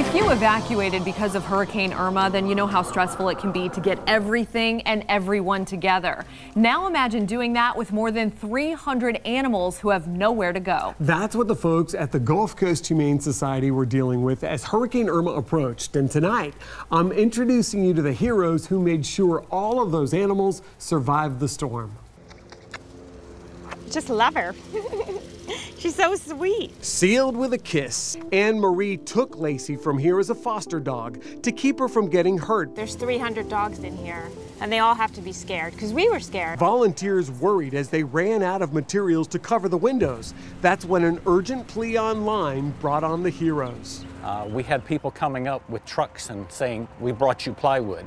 If you evacuated because of Hurricane Irma, then you know how stressful it can be to get everything and everyone together. Now imagine doing that with more than 300 animals who have nowhere to go. That's what the folks at the Gulf Coast Humane Society were dealing with as Hurricane Irma approached. And tonight, I'm introducing you to the heroes who made sure all of those animals survived the storm. Just love her. She's so sweet. Sealed with a kiss, Anne Marie took Lacey from here as a foster dog to keep her from getting hurt. There's 300 dogs in here, and they all have to be scared, because we were scared. Volunteers worried as they ran out of materials to cover the windows. That's when an urgent plea online brought on the heroes. We had people coming up with trucks and saying, "We brought you plywood."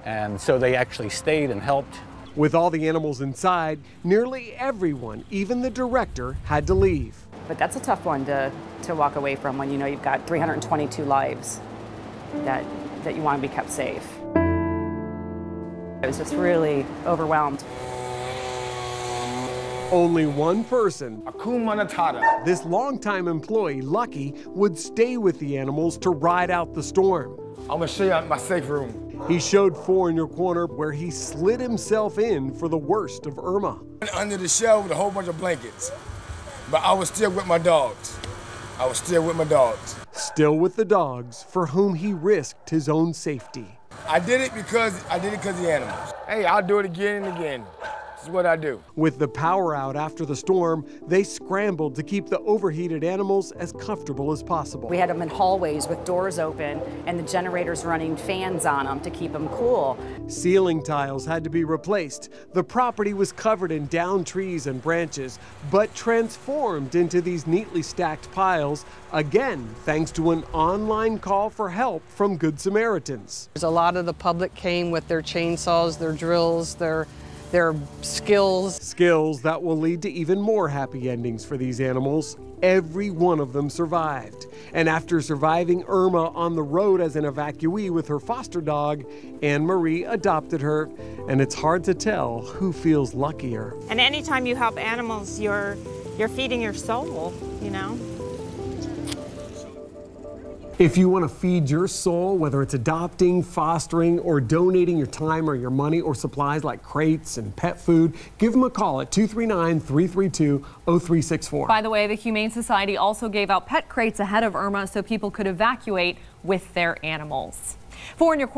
And so they actually stayed and helped. With all the animals inside, nearly everyone, even the director, had to leave. But that's a tough one to walk away from when you know you've got 322 lives that you want to be kept safe. I was just really overwhelmed. Only one person, Akuma Matata, this longtime employee, Lucky, would stay with the animals to ride out the storm. I'm gonna show you my safe room. He showed 4 in your corner where he slid himself in for the worst of Irma. Under the shelf with a whole bunch of blankets. But I was still with my dogs. Still Still with the dogs for whom he risked his own safety. I did it because of the animals. Hey, I'll do it again and again. This is what I do. With the power out after the storm, they scrambled to keep the overheated animals as comfortable as possible. We had them in hallways with doors open and the generators running fans on them to keep them cool. Ceiling tiles had to be replaced. The property was covered in downed trees and branches, but transformed into these neatly stacked piles, again, thanks to an online call for help from Good Samaritans. A lot of the public came with their chainsaws, their drills, their skills. Skills that will lead to even more happy endings for these animals. Every one of them survived. And after surviving Irma on the road as an evacuee with her foster dog, Anne Marie adopted her. And it's hard to tell who feels luckier. And anytime you help animals, you're feeding your soul, you know? If you want to feed your soul, whether it's adopting, fostering, or donating your time or your money or supplies like crates and pet food, give them a call at 239-332-0364. By the way, the Humane Society also gave out pet crates ahead of Irma so people could evacuate with their animals. 4 in your corner.